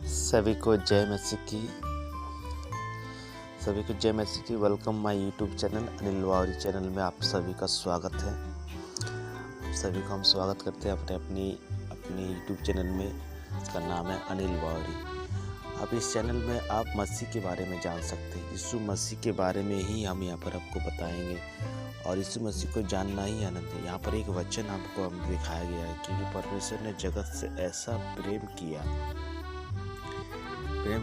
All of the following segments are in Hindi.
सभी को जय मसीह की welcome my YouTube channel Anil Wavari channel में आप सभी का स्वागत है। सभी को हम स्वागत करते हैं अपने यूट्यूब चैनल में। इसका नाम है अनिल वावरी। अब इस चैनल में आप मसीह के बारे में जान सकते हैं। यीशु मसीह के बारे में ही हम यहाँ पर आपको बताएंगे और यीशु मसीह को जानना ही आनंद है। यहाँ पर एक वचन आपको हम दिखाया गया है, क्योंकि परमेश्वर ने जगत से ऐसा प्रेम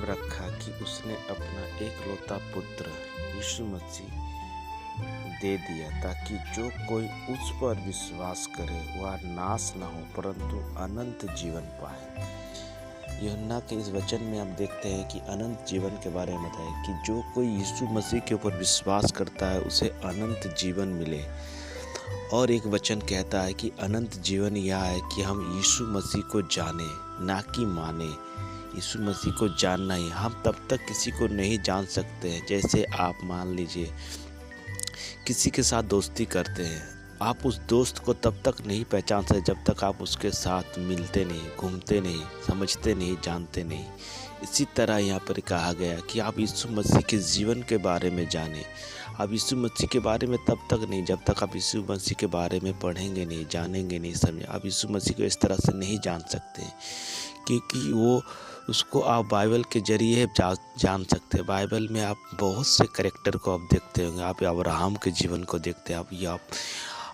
रखा कि उसने अपना एकलौता पुत्र यीशु मसीह दे दिया, ताकि जो कोई उस पर विश्वास करे वह नाश न हो परंतु अनंत जीवन पाए। यूहन्ना के इस वचन में हम देखते हैं कि अनंत जीवन के बारे में बताया कि जो कोई यीशु मसीह के ऊपर विश्वास करता है उसे अनंत जीवन मिले। और एक वचन कहता है कि अनंत जीवन यह है कि हम यीशु मसीह को जाने, ना कि माने। यीशु मसीह को जानना ही, हम तब तक किसी को नहीं जान सकते हैं। जैसे आप मान लीजिए किसी के साथ दोस्ती करते हैं, आप उस दोस्त को तब तक नहीं पहचान सकते जब तक आप उसके साथ मिलते नहीं, घूमते नहीं, समझते नहीं, जानते नहीं। इसी तरह यहाँ पर कहा गया कि आप यीशु मसीह के जीवन के बारे में जानें। आप यीशु मसीह के बारे में तब तक नहीं जब तक आप यीशु मसीह के बारे में पढ़ेंगे नहीं, जानेंगे नहीं, समझें। आप यीशु मसीह को इस तरह से नहीं जान सकते, क्योंकि उसको आप बाइबल के जरिए जान सकते हैं। बाइबल में आप बहुत से कैरेक्टर को आप देखते होंगे। आप अब्राहम के जीवन को देखते हैं,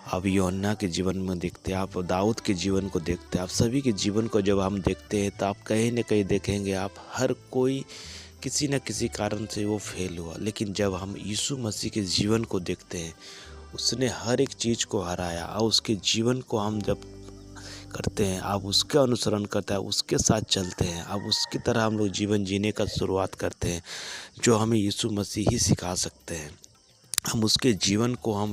आप यूहन्ना के जीवन में देखते हैं, आप दाऊद के जीवन को देखते हैं। आप सभी के जीवन को जब हम देखते हैं तो आप कहीं न कहीं देखेंगे आप हर कोई किसी न किसी कारण से वो फेल हुआ। लेकिन जब हम यीशु मसीह के जीवन को देखते हैं, उसने हर एक चीज़ को हराया और उसके जीवन को हम जब करते हैं, आप उसका अनुसरण करते हैं, उसके साथ चलते हैं, आप उसकी तरह हम लोग जीवन जीने का शुरुआत करते हैं, जो हमें यीशु मसीह ही सिखा सकते हैं। हम उसके जीवन को हम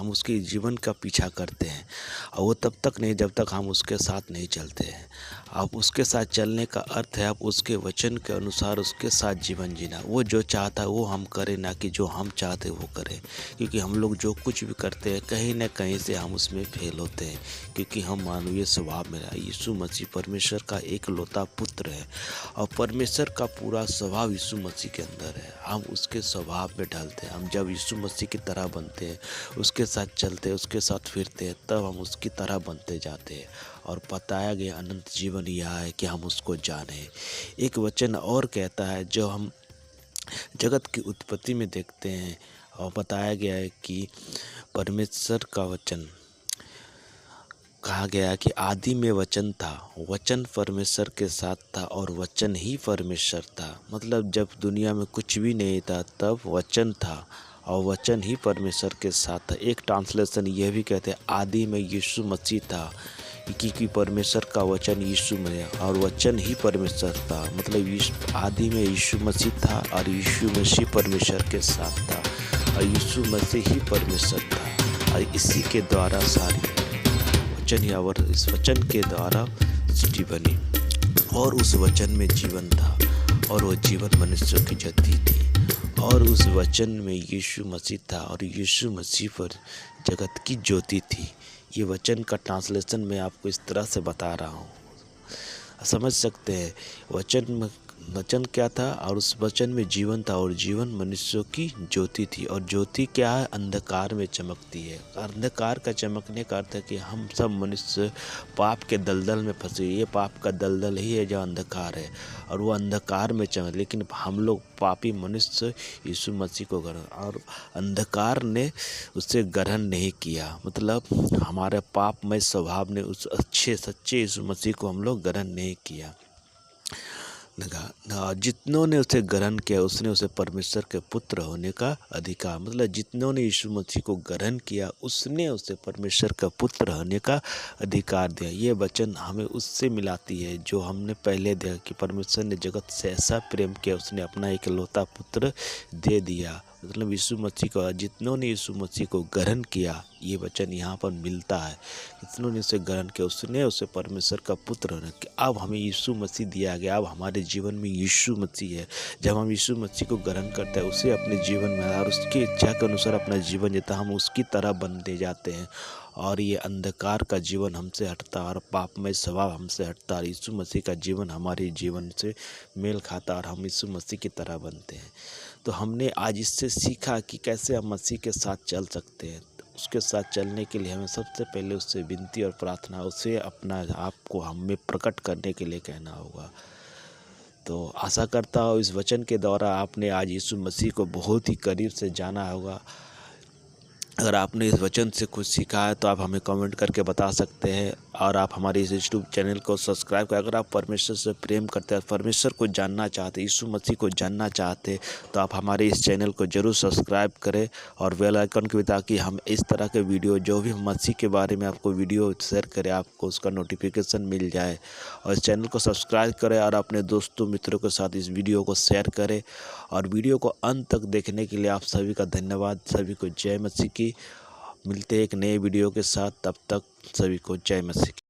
उसके जीवन का पीछा करते हैं, और वो तब तक नहीं जब तक हम उसके साथ नहीं चलते हैं। आप उसके साथ चलने का अर्थ है आप उसके वचन के अनुसार उसके साथ जीवन जीना। वो जो चाहता है वो हम करें, ना कि जो हम चाहते वो करें। क्योंकि हम लोग जो कुछ भी करते हैं कहीं ना कहीं से हम उसमें फेल होते हैं, क्योंकि हम मानवीय स्वभाव में यीशु मसीह परमेश्वर का एकलौता पुत्र है और परमेश्वर का पूरा स्वभाव यीशु मसीह के अंदर है। हम उसके स्वभाव में ढलते हैं। हम जब यीशु मसीह की तरह बनते हैं, उसके साथ चलते हैं, उसके साथ फिरते हैं, तब हम उसकी तरह बनते जाते हैं। और बताया गया अनंत जीवन यह है कि हम उसको जानें। एक वचन और कहता है जो हम जगत की उत्पत्ति में देखते हैं, और बताया गया है कि परमेश्वर का वचन कहा गया कि आदि में वचन था, वचन परमेश्वर के साथ था और वचन ही परमेश्वर था। मतलब जब दुनिया में कुछ भी नहीं था तब वचन था और वचन ही परमेश्वर के साथ था। एक ट्रांसलेशन यह भी कहते हैं आदि में यीशु मसीह था, क्योंकि परमेश्वर का वचन यीशु में और वचन ही परमेश्वर था। मतलब आदि में यीशु मसीह था और यीशु मसीह परमेश्वर के साथ था और यीशु मसीह ही परमेश्वर था। और इसी के द्वारा सारी इस वचन के द्वारा सृष्टि बनी और उस वचन में जीवन था और वो जीवन मनुष्यों की ज्योति थी और उस वचन में यीशु मसीह था और यीशु मसीह पर जगत की ज्योति थी। ये वचन का ट्रांसलेशन मैं आपको इस तरह से बता रहा हूँ, समझ सकते हैं। वचन क्या था और उस वचन में जीवन था और जीवन मनुष्यों की ज्योति थी। और ज्योति क्या है? अंधकार में चमकती है। अंधकार का चमकने का अर्थ है कि हम सब मनुष्य पाप के दलदल में फंसे। ये पाप का दलदल ही है जो अंधकार है और वो अंधकार में चमक। लेकिन हम लोग पापी मनुष्य यीशु मसीह को ग्रहण और अंधकार ने उसे ग्रहण नहीं किया। मतलब हमारे पापमय स्वभाव ने उस अच्छे सच्चे यीशु मसीह को हम लोग ग्रहण नहीं किया। जितनों ने उसे ग्रहण किया उसने उसे परमेश्वर के पुत्र होने का अधिकार, मतलब जितनों ने यीशु मसीह को ग्रहण किया उसने उसे परमेश्वर का पुत्र होने का अधिकार दिया। ये वचन हमें उससे मिलाती है जो हमने पहले देखा कि परमेश्वर ने जगत से ऐसा प्रेम किया उसने अपना एकलौता पुत्र दे दिया। मतलब यीशु मसीह को जितनों ने यीशु मसीह को ग्रहण किया, ये वचन यहाँ पर मिलता है। जितनों ने उसे ग्रहण किया उसने उसे परमेश्वर का पुत्र होने किया। अब हमें यीशु मसीह दिया गया, अब हमारे जीवन में यीशु मसीह है। जब हम यीशु मसीह को ग्रहण करते हैं, उसे अपने जीवन में और उसकी इच्छा के अनुसार अपना जीवन जीता, हम उसकी तरह बनते जाते हैं और ये अंधकार का जीवन हमसे हटता और पापमय स्वभाव हमसे हटता और यीशु मसीह का जीवन हमारे जीवन से मेल खाता और हम यीशु मसीह की तरह बनते हैं। तो हमने आज इससे सीखा कि कैसे हम मसीह के साथ चल सकते हैं। उसके साथ चलने के लिए हमें सबसे पहले उससे विनती और प्रार्थना, उसे अपना आप को हमें प्रकट करने के लिए कहना होगा। तो आशा करता हूँ इस वचन के द्वारा आपने आज यीशु मसीह को बहुत ही करीब से जाना होगा। अगर आपने इस वचन से कुछ सीखा है तो आप हमें कमेंट करके बता सकते हैं और आप हमारे इस यूट्यूब चैनल को सब्सक्राइब करें। अगर आप परमेश्वर से प्रेम करते हैं, परमेश्वर को जानना चाहते, यीशु मसीह को जानना चाहते, तो आप हमारे इस चैनल को जरूर सब्सक्राइब करें और बेल आइकन को भी, ताकि हम इस तरह के वीडियो जो भी हम मसीह के बारे में आपको वीडियो शेयर करें आपको उसका नोटिफिकेशन मिल जाए। और इस चैनल को सब्सक्राइब करें और अपने दोस्तों मित्रों के साथ इस वीडियो को शेयर करें। और वीडियो को अंत तक देखने के लिए आप सभी का धन्यवाद। सभी को जय मसीह की। मिलते हैं एक नए वीडियो के साथ, तब तक सभी को जय मसीह की।